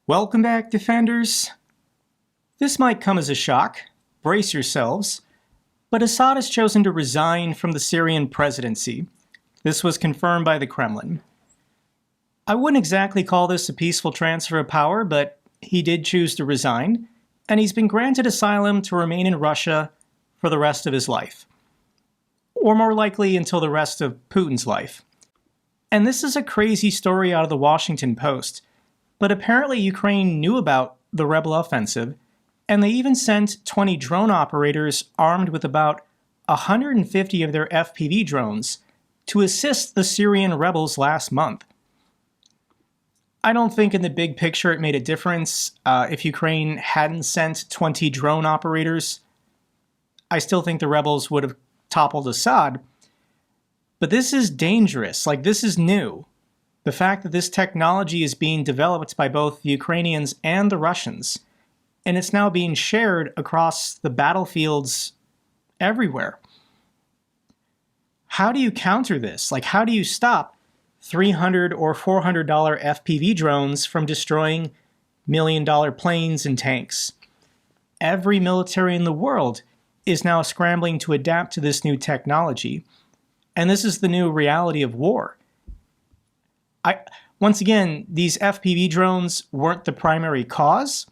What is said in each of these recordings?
Welcome back, Defenders. This might come as a shock, brace yourselves, but Assad has chosen to resign from the Syrian presidency. This was confirmed by the Kremlin. I wouldn't exactly call this a peaceful transfer of power, but he did choose to resign, and he's been granted asylum to remain in Russia for the rest of his life. Or more likely until the rest of Putin's life. And this is a crazy story out of the Washington Post. But apparently Ukraine knew about the rebel offensive, and they even sent 20 drone operators armed with about 150 of their FPV drones to assist the Syrian rebels last month. I don't think in the big picture it made a difference if Ukraine hadn't sent 20 drone operators. I still think the rebels would have toppled Assad. But this is dangerous, this is new. The fact that this technology is being developed by both the Ukrainians and the Russians, and it's now being shared across the battlefields everywhere. How do you counter this? How do you stop $300 or $400 FPV drones from destroying million-dollar planes and tanks? Every military in the world is now scrambling to adapt to this new technology, and this is the new reality of war. Once again, these FPV drones weren't the primary cause,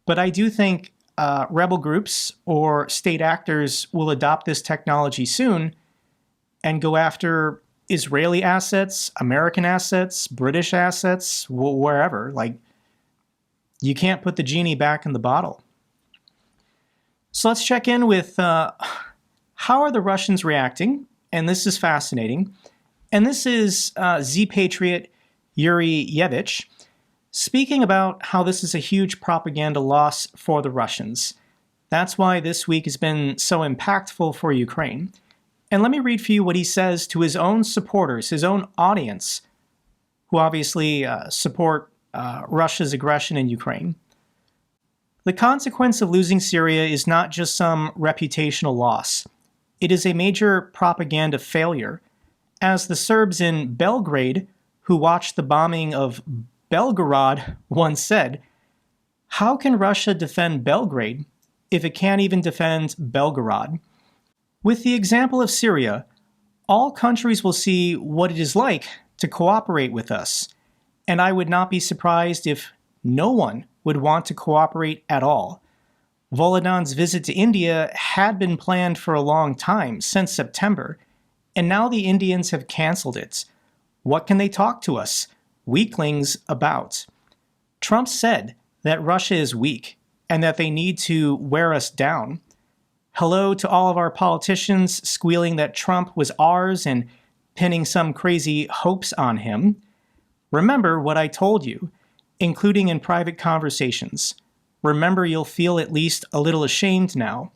but I do think rebel groups or state actors will adopt this technology soon and go after Israeli assets, American assets, British assets, wherever. You can't put the genie back in the bottle. So let's check in with how are the Russians reacting, and this is fascinating. And this is Z-Patriot Yuri Yevich speaking about how this is a huge propaganda loss for the Russians. That's why this week has been so impactful for Ukraine. And let me read for you what he says to his own supporters, his own audience, who obviously support Russia's aggression in Ukraine. The consequence of losing Syria is not just some reputational loss. It is a major propaganda failure. As the Serbs in Belgrade, who watched the bombing of Belgorod, once said, how can Russia defend Belgrade if it can't even defend Belgorod? With the example of Syria, all countries will see what it is like to cooperate with us, and I would not be surprised if no one would want to cooperate at all. Volodyan's visit to India had been planned for a long time, since September, and now the Indians have canceled it. What can they talk to us, weaklings, about? Trump said that Russia is weak and that they need to wear us down. Hello to all of our politicians squealing that Trump was ours and pinning some crazy hopes on him. Remember what I told you, including in private conversations. Remember, you'll feel at least a little ashamed now.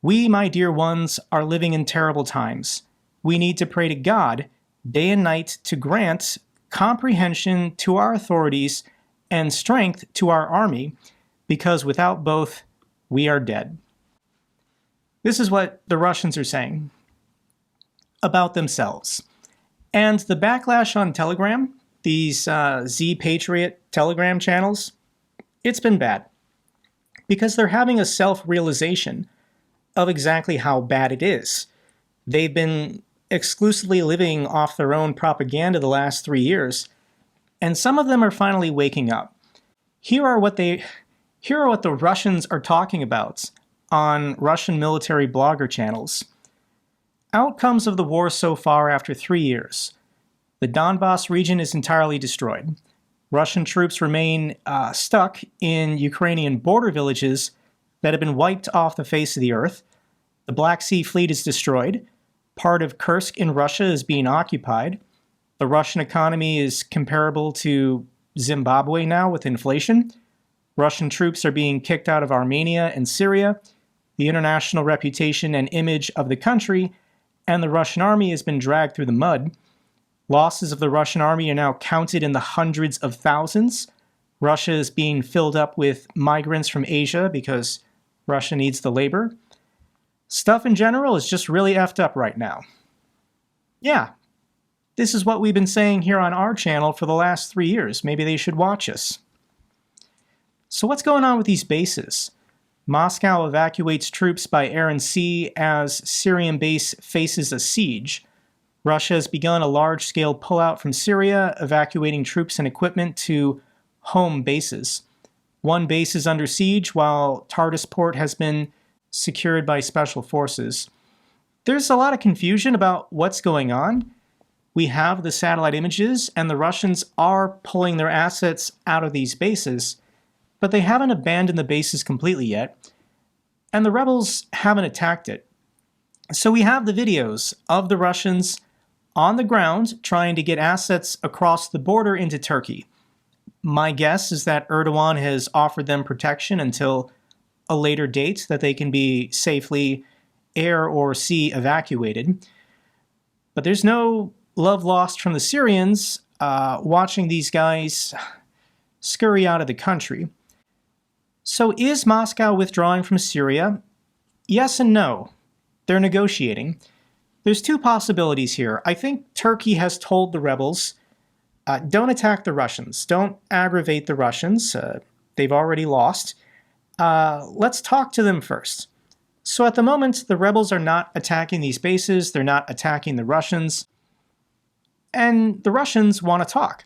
We, my dear ones, are living in terrible times. We need to pray to God day and night to grant comprehension to our authorities and strength to our army, because without both, we are dead. This is what the Russians are saying about themselves. And the backlash on Telegram, these Z-Patriot Telegram channels, it's been bad. Because they're having a self-realization of exactly how bad it is. They've been exclusively living off their own propaganda the last 3 years, and some of them are finally waking up. Here are what the Russians are talking about on Russian military blogger channels. Outcomes of the war so far after 3 years. The Donbass region is entirely destroyed. Russian troops remain stuck in Ukrainian border villages that have been wiped off the face of the earth. The Black Sea Fleet is destroyed. Part of Kursk in Russia is being occupied. The Russian economy is comparable to Zimbabwe now with inflation. Russian troops are being kicked out of Armenia and Syria. The international reputation and image of the country and the Russian army has been dragged through the mud. Losses of the Russian army are now counted in the hundreds of thousands. Russia is being filled up with migrants from Asia because Russia needs the labor. Stuff in general is just really effed up right now. Yeah, this is what we've been saying here on our channel for the last 3 years. Maybe they should watch us. So what's going on with these bases? Moscow evacuates troops by air and sea as Syrian base faces a siege. Russia has begun a large-scale pullout from Syria, evacuating troops and equipment to home bases. One base is under siege, while Tartus port has been secured by special forces. There's a lot of confusion about what's going on. We have the satellite images, and the Russians are pulling their assets out of these bases, but they haven't abandoned the bases completely yet, and the rebels haven't attacked it. So we have the videos of the Russians on the ground trying to get assets across the border into Turkey. My guess is that Erdogan has offered them protection until a later date that they can be safely air or sea evacuated. But there's no love lost from the Syrians watching these guys scurry out of the country. So is Moscow withdrawing from Syria? Yes and no. They're negotiating. There's two possibilities here. I think Turkey has told the rebels, don't attack the Russians. Don't aggravate the Russians. They've already lost. Let's talk to them first. So at the moment, the rebels are not attacking these bases. They're not attacking the Russians. And the Russians want to talk.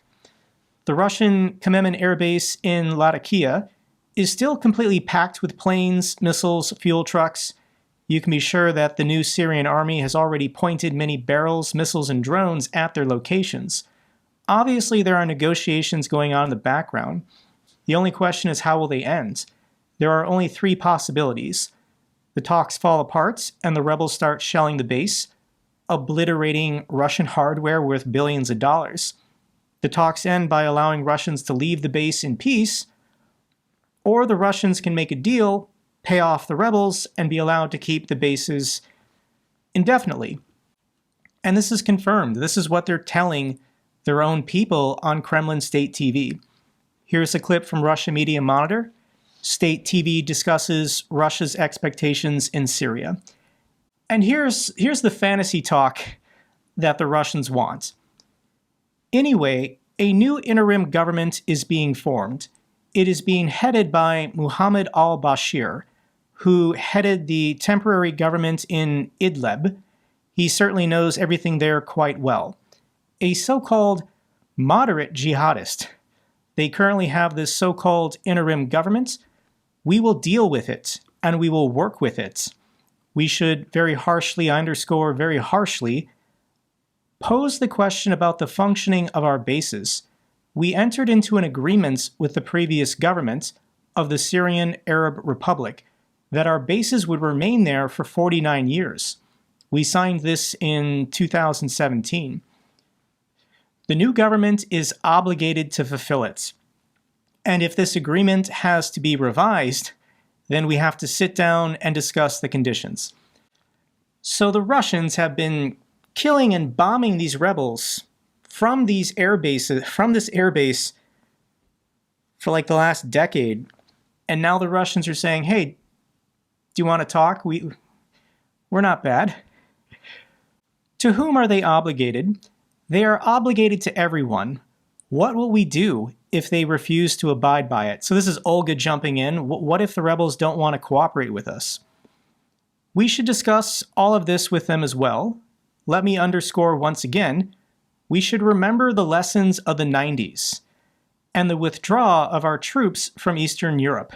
The Russian Kremlin air base in Latakia is still completely packed with planes, missiles, fuel trucks. You can be sure that the new Syrian army has already pointed many barrels, missiles, and drones at their locations. Obviously, there are negotiations going on in the background. The only question is, how will they end? There are only three possibilities. The talks fall apart, and the rebels start shelling the base, obliterating Russian hardware worth billions of dollars. The talks end by allowing Russians to leave the base in peace, or the Russians can make a deal, pay off the rebels, and be allowed to keep the bases indefinitely. And this is confirmed. This is what they're telling their own people on Kremlin state TV. Here's a clip from Russia Media Monitor. State TV discusses Russia's expectations in Syria. And here's the fantasy talk that the Russians want. Anyway, a new interim government is being formed. It is being headed by Muhammad al-Bashir, who headed the temporary government in Idlib. He certainly knows everything there quite well. A so-called moderate jihadist. They currently have this so-called interim government. We will deal with it, and we will work with it. We should very harshly, I underscore very harshly, pose the question about the functioning of our bases. We entered into an agreement with the previous government of the Syrian Arab Republic that our bases would remain there for 49 years. We signed this in 2017. The new government is obligated to fulfill it. And if this agreement has to be revised, then we have to sit down and discuss the conditions. So the Russians have been killing and bombing these rebels from this air base for like the last decade. And now the Russians are saying, hey, do you want to talk? We're not bad. To whom are they obligated? They are obligated to everyone. What will we do if they refuse to abide by it? So this is Olga jumping in. What if the rebels don't want to cooperate with us? We should discuss all of this with them as well. Let me underscore once again, we should remember the lessons of the 90s and the withdrawal of our troops from Eastern Europe.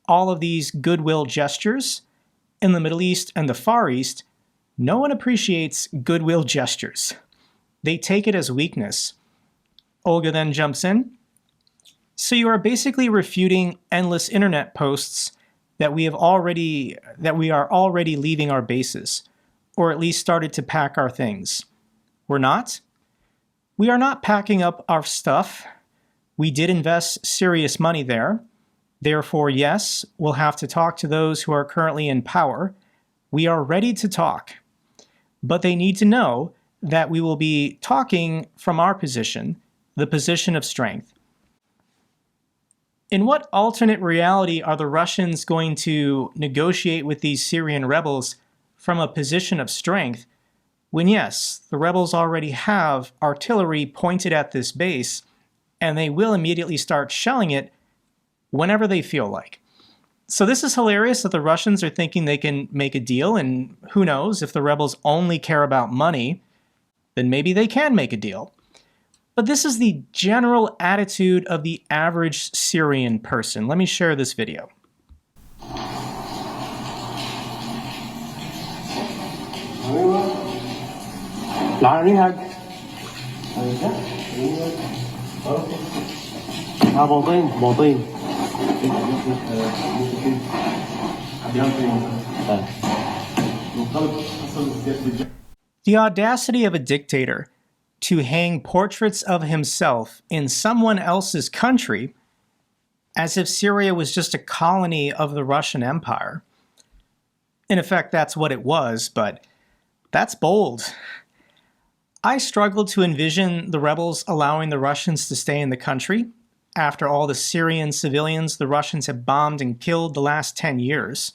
All of these goodwill gestures in the Middle East and the Far East, no one appreciates goodwill gestures. They take it as weakness. Olga then jumps in. So you are basically refuting endless internet posts that we are already leaving our bases, or at least started to pack our things. We're not? We are not packing up our stuff. We did invest serious money there. Therefore, yes, we'll have to talk to those who are currently in power. We are ready to talk. But they need to know that we will be talking from our position, the position of strength. In what alternate reality are the Russians going to negotiate with these Syrian rebels from a position of strength when, yes, the rebels already have artillery pointed at this base and they will immediately start shelling it whenever they feel like. So this is hilarious that the Russians are thinking they can make a deal, and who knows, if the rebels only care about money, then maybe they can make a deal. But this is the general attitude of the average Syrian person. Let me share this video. The audacity of a dictator to hang portraits of himself in someone else's country as if Syria was just a colony of the Russian Empire. In effect, that's what it was, but that's bold. I struggle to envision the rebels allowing the Russians to stay in the country after all the Syrian civilians the Russians have bombed and killed the last 10 years.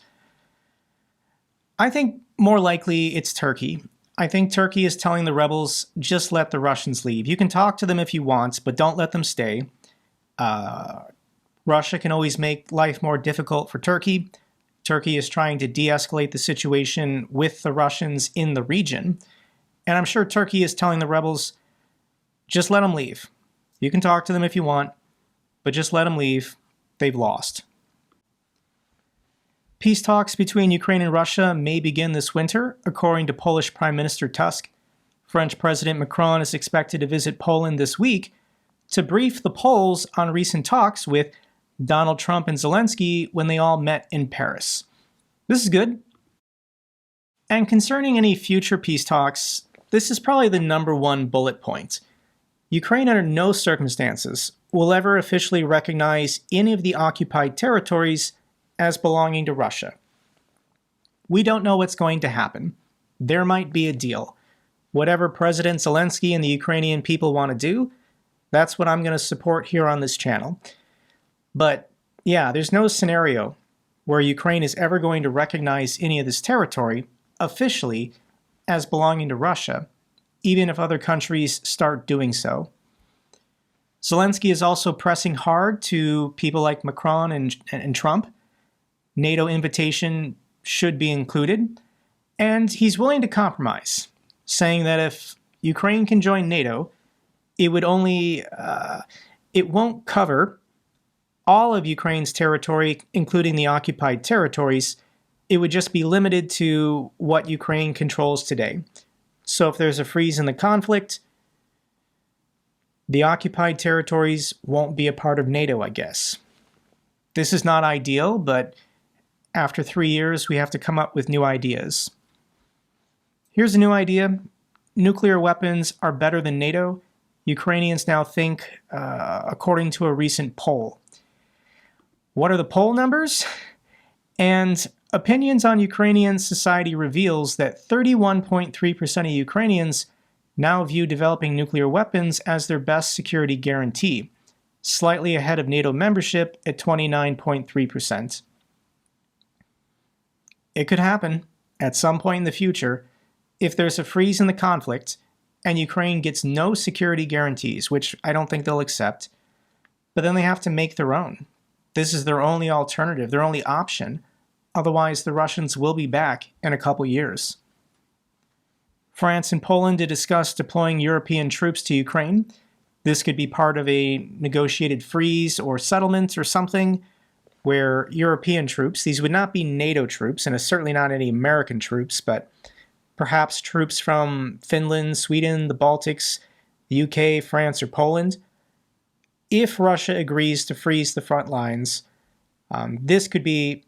I think more likely it's Turkey. I think Turkey is telling the rebels, just let the Russians leave. You can talk to them if you want, but don't let them stay. Russia can always make life more difficult for Turkey. Turkey is trying to de-escalate the situation with the Russians in the region. And I'm sure Turkey is telling the rebels, just let them leave. You can talk to them if you want, but just let them leave. They've lost. Peace talks between Ukraine and Russia may begin this winter, according to Polish Prime Minister Tusk. French President Macron is expected to visit Poland this week to brief the Poles on recent talks with Donald Trump and Zelensky when they all met in Paris. This is good. And concerning any future peace talks, this is probably the #1 bullet point. Ukraine under no circumstances will ever officially recognize any of the occupied territories as belonging to Russia. We don't know what's going to happen. There might be a deal. Whatever President Zelensky and the Ukrainian people want to do, that's what I'm going to support here on this channel. But yeah, there's no scenario where Ukraine is ever going to recognize any of this territory officially as belonging to Russia, even if other countries start doing so. Zelensky is also pressing hard to people like Macron and Trump. NATO invitation should be included, and he's willing to compromise, saying that if Ukraine can join NATO, it won't cover all of Ukraine's territory, including the occupied territories. It would just be limited to what Ukraine controls today. So if there's a freeze in the conflict, the occupied territories won't be a part of NATO, I guess. This is not ideal, but after 3 years, we have to come up with new ideas. Here's a new idea. Nuclear weapons are better than NATO. Ukrainians now think, according to a recent poll. What are the poll numbers? And opinions on Ukrainian society reveals that 31.3% of Ukrainians now view developing nuclear weapons as their best security guarantee, slightly ahead of NATO membership at 29.3%. It could happen at some point in the future if there's a freeze in the conflict and Ukraine gets no security guarantees, which I don't think they'll accept, but then they have to make their own. This is their only alternative, their only option. Otherwise, the Russians will be back in a couple years. France and Poland to discuss deploying European troops to Ukraine. This could be part of a negotiated freeze or settlement or something where European troops, these would not be NATO troops, and certainly not any American troops, but perhaps troops from Finland, Sweden, the Baltics, the UK, France, or Poland. If Russia agrees to freeze the front lines, this could be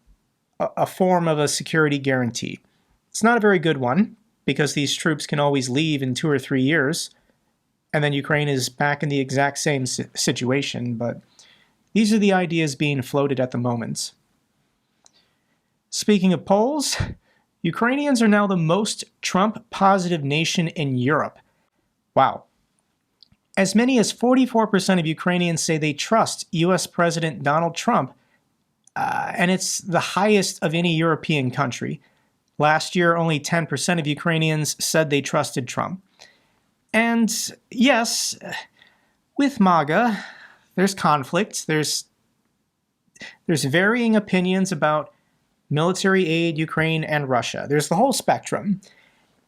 a form of a security guarantee. It's not a very good one, because these troops can always leave in 2 or 3 years, and then Ukraine is back in the exact same situation, but these are the ideas being floated at the moment. Speaking of polls, Ukrainians are now the most Trump-positive nation in Europe. Wow. As many as 44% of Ukrainians say they trust U.S. President Donald Trump, and it's the highest of any European country. Last year, only 10% of Ukrainians said they trusted Trump. And yes, with MAGA, there's conflict. There's varying opinions about military aid, Ukraine, and Russia. There's the whole spectrum.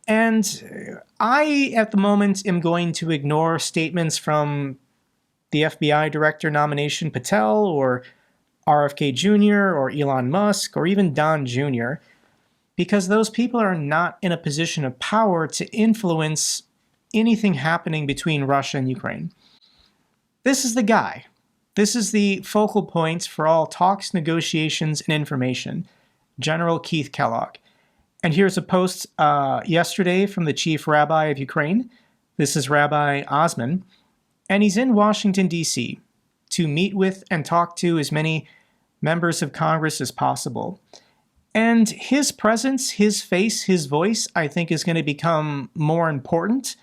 And I, at the moment, am going to ignore statements from the FBI Director Nomination Patel or RFK Jr. or Elon Musk or even Don Jr., because those people are not in a position of power to influence anything happening between Russia and Ukraine. This is the guy. This is the focal point for all talks, negotiations, and information, General Keith Kellogg. And here's a post yesterday from the chief rabbi of Ukraine. This is Rabbi Osman. And he's in Washington, D.C. to meet with and talk to as many members of Congress as possible. And his presence, his face, his voice, I think is going to become more important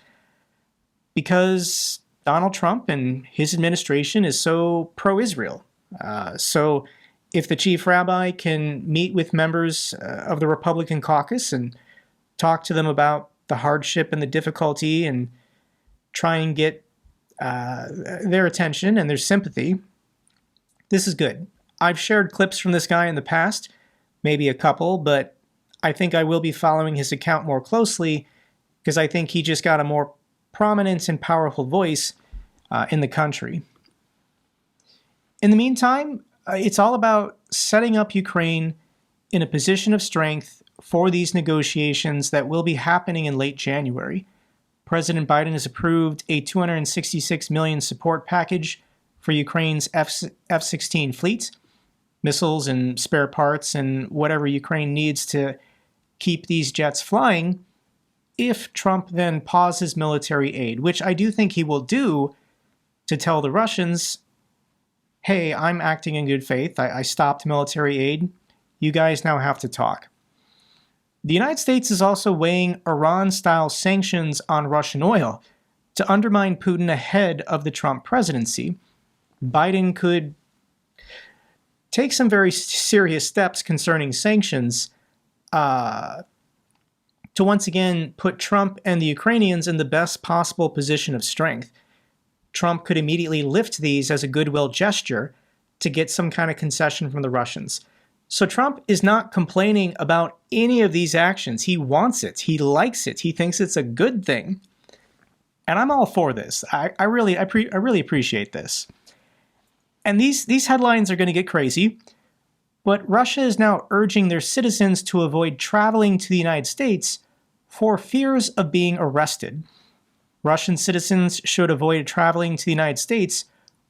because Donald Trump and his administration is so pro-Israel. So if the chief rabbi can meet with members of the Republican caucus and talk to them about the hardship and the difficulty and try and get their attention and their sympathy, this is good. I've shared clips from this guy in the past, maybe a couple, but I think I will be following his account more closely because I think he just got a more prominent and powerful voice in the country. In the meantime, it's all about setting up Ukraine in a position of strength for these negotiations that will be happening in late January. President Biden has approved a $266 million support package for Ukraine's F-16 fleet, missiles and spare parts and whatever Ukraine needs to keep these jets flying, if Trump then pauses military aid, which I do think he will do to tell the Russians, hey, I'm acting in good faith. I stopped military aid. You guys now have to talk. The United States is also weighing Iran-style sanctions on Russian oil to undermine Putin ahead of the Trump presidency. Biden could take some very serious steps concerning sanctions to once again put Trump and the Ukrainians in the best possible position of strength. Trump could immediately lift these as a goodwill gesture to get some kind of concession from the Russians. So Trump is not complaining about any of these actions. He wants it. He likes it. He thinks it's a good thing. And I'm all for this. I really appreciate this. And these headlines are going to get crazy, but Russia is now urging their citizens to avoid traveling to the United States for fears of being arrested. Russian citizens should avoid traveling to the United States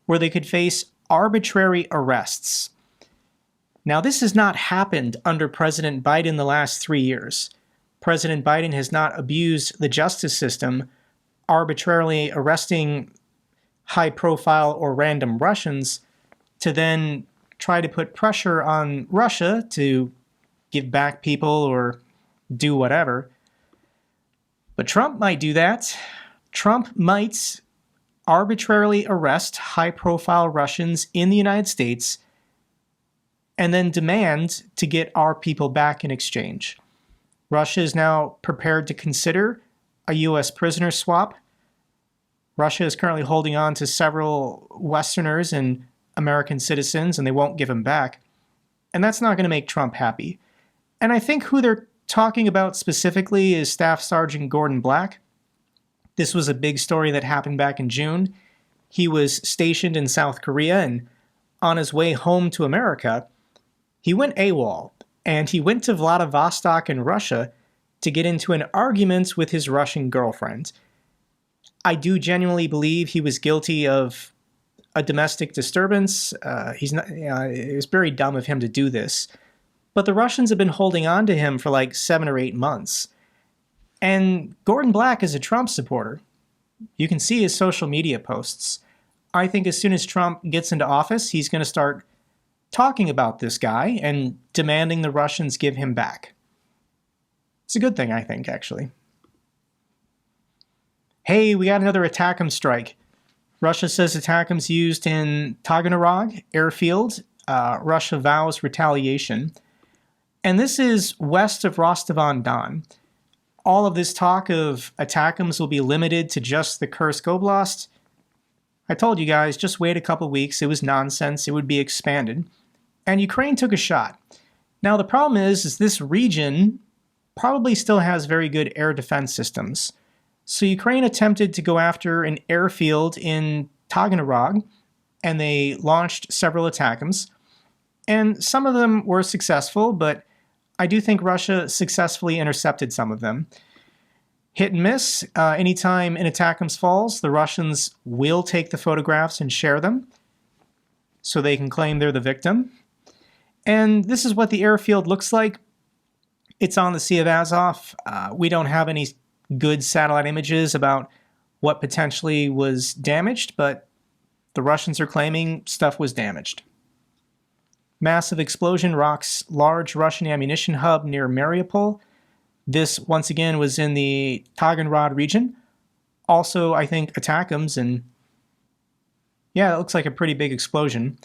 where they could face arbitrary arrests. Now, this has not happened under President Biden the last 3 years. President Biden has not abused the justice system, arbitrarily arresting high-profile or random Russians to then try to put pressure on Russia to give back people or do whatever. But Trump might do that. Trump might arbitrarily arrest high-profile Russians in the United States and then demand to get our people back in exchange. Russia is now prepared to consider a U.S. prisoner swap. Russia is currently holding on to several Westerners and American citizens, and they won't give them back. And that's not going to make Trump happy. And I think who they're talking about specifically is Staff Sergeant Gordon Black. This was a big story that happened back in June. He was stationed in South Korea, and on his way home to America, he went AWOL, and he went to Vladivostok in Russia to get into an argument with his Russian girlfriend. I do genuinely believe he was guilty of a domestic disturbance. It was very dumb of him to do this. But the Russians have been holding on to him for like 7 or 8 months. And Gordon Black is a Trump supporter. You can see his social media posts. I think as soon as Trump gets into office, he's going to start talking about this guy and demanding the Russians give him back. It's a good thing, I think, actually. Hey, we got another ATACMS strike. Russia says ATACMS used in Taganrog airfield. Russia vows retaliation. And this is west of Rostov-on-Don. All of this talk of ATACMS will be limited to just the Kursk Oblast. I told you guys, just wait a couple weeks. It was nonsense. It would be expanded. and Ukraine took a shot. Now the problem is this region probably still has very good air defense systems. So Ukraine attempted to go after an airfield in Taganrog, and they launched several ATACMS. And some of them were successful, but I do think Russia successfully intercepted some of them. Hit and miss. Anytime an ATACMS falls, the Russians will take the photographs and share them so they can claim they're the victim. And this is what the airfield looks like. It's on the Sea of Azov. We don't have any good satellite images about what potentially was damaged, but the Russians are claiming stuff was damaged. Massive explosion rocks large Russian ammunition hub near Mariupol. This, once again, was in the Taganrog region. Also, I think, ATACMS, and yeah, it looks like a pretty big explosion.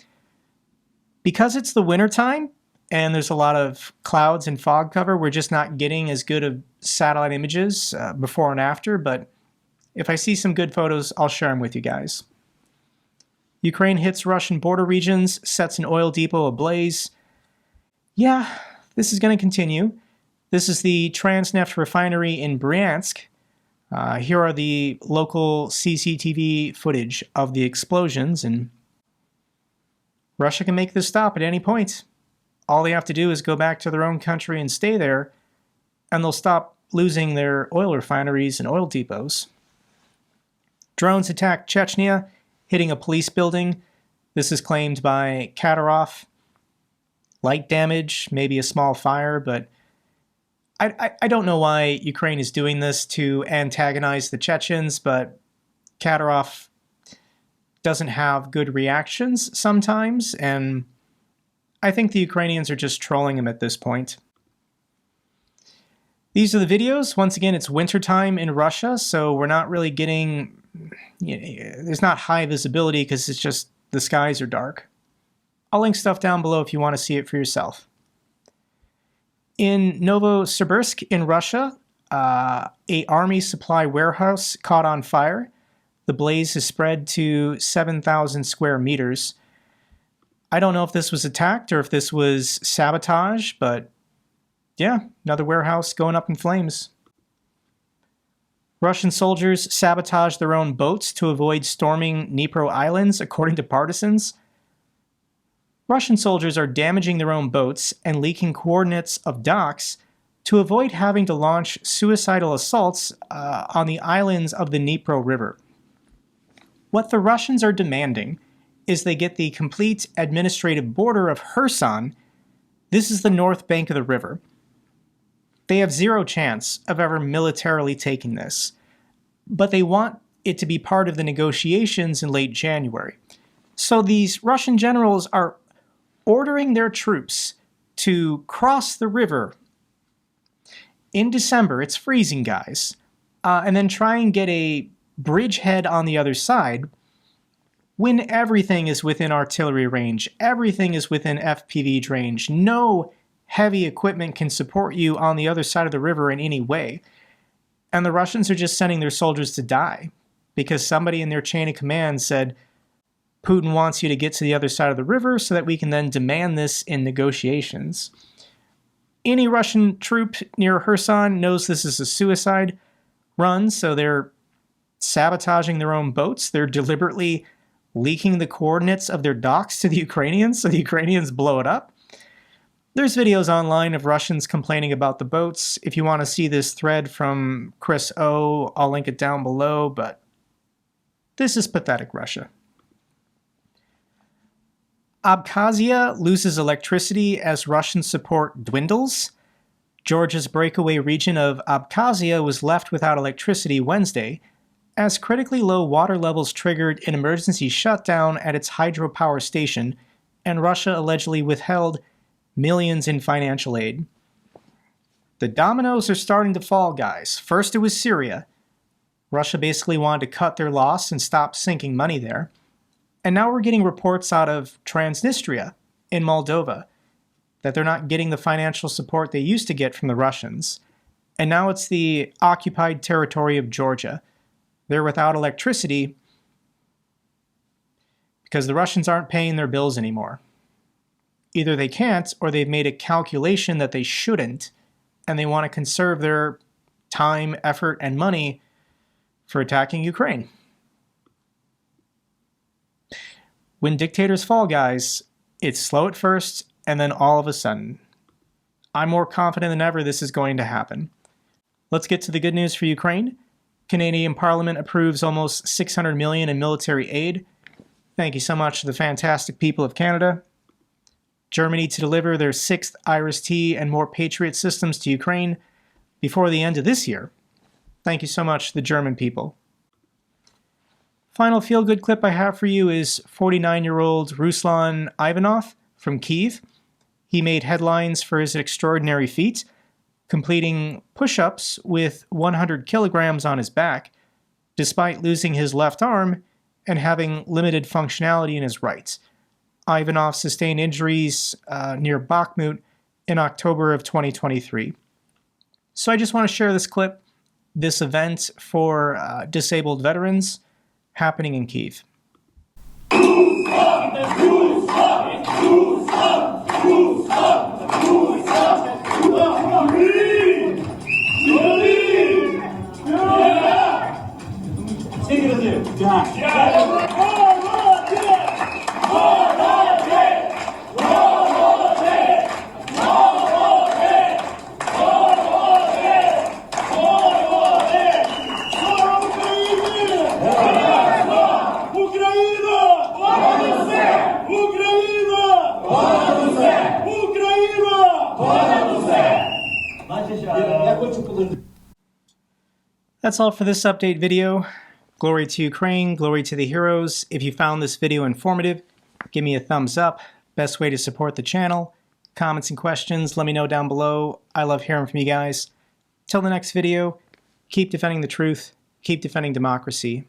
Because it's the wintertime, and there's a lot of clouds and fog cover, we're just not getting as good of satellite images before and after, but if I see some good photos, I'll share them with you guys. Ukraine hits Russian border regions, sets an oil depot ablaze. Yeah, this is going to continue. This is the Transneft refinery in Bryansk. Here are the local CCTV footage of the explosions, and Russia can make this stop at any point. All they have to do is go back to their own country and stay there, and they'll stop losing their oil refineries and oil depots. Drones attack Chechnya, hitting a police building. This is claimed by Kadyrov. Light damage, maybe a small fire, but I don't know why Ukraine is doing this to antagonize the Chechens, but Kadyrov doesn't have good reactions sometimes, and I think the Ukrainians are just trolling him at this point. These are the videos. Once again, it's wintertime in Russia, so we're not really getting, there's not high visibility because it's just the skies are dark. I'll link stuff down below if you want to see it for yourself. In Novosibirsk in Russia, a army supply warehouse caught on fire. The blaze has spread to 7,000 square meters. I don't know if this was attacked or if this was sabotage, but yeah, another warehouse going up in flames. Russian soldiers sabotaged their own boats to avoid storming Dnipro Islands, according to partisans. Russian soldiers are damaging their own boats and leaking coordinates of docks to avoid having to launch suicidal assaults on the islands of the Dnipro River. What the Russians are demanding is they get the complete administrative border of Kherson. This is the north bank of the river. They have zero chance of ever militarily taking this, but they want it to be part of the negotiations in late January. So these Russian generals are ordering their troops to cross the river in December. It's freezing, guys. And then try and get a bridgehead on the other side when everything is within artillery range, everything is within FPV range. No heavy equipment can support you on the other side of the river in any way. And the Russians are just sending their soldiers to die because somebody in their chain of command said, Putin wants you to get to the other side of the river so that we can then demand this in negotiations. Any Russian troop near Kherson knows this is a suicide run, so they're sabotaging their own boats. They're deliberately leaking the coordinates of their docks to the Ukrainians so the Ukrainians blow it up. There's videos online of Russians complaining about the boats. If you want to see this thread from ChrisO, I'll link it down below, but this is pathetic Russia. Abkhazia loses electricity as Russian support dwindles. Georgia's breakaway region of Abkhazia was left without electricity Wednesday, as critically low water levels triggered an emergency shutdown at its hydropower station, and Russia allegedly withheld millions in financial aid. The dominoes are starting to fall, guys. First it was Syria. Russia basically wanted to cut their loss and stop sinking money there. And now we're getting reports out of Transnistria in Moldova that they're not getting the financial support they used to get from the Russians. And now it's the occupied territory of Georgia. They're without electricity because the Russians aren't paying their bills anymore. Either they can't, or they've made a calculation that they shouldn't, and they want to conserve their time, effort, and money for attacking Ukraine. When dictators fall, guys, it's slow at first, and then all of a sudden. I'm more confident than ever this is going to happen. Let's get to the good news for Ukraine. Canadian Parliament approves almost $600 million in military aid. Thank you so much to the fantastic people of Canada. Germany to deliver their 6th IRIS-T and more Patriot systems to Ukraine before the end of this year. Thank you so much to the German people. Final feel-good clip I have for you is 49-year-old Ruslan Ivanov from Kyiv. He made headlines for his extraordinary feat, completing push-ups with 100 kilograms on his back, despite losing his left arm and having limited functionality in his right. Ivanov sustained injuries near Bakhmut in October of 2023. So I just want to share this clip, this event for disabled veterans happening in Kyiv. That's all for this update video. Glory to Ukraine, glory to the heroes. If you found this video informative, give me a thumbs up. Best way to support the channel. Comments and questions, let me know down below. I love hearing from you guys. Till the next video, keep defending the truth, keep defending democracy.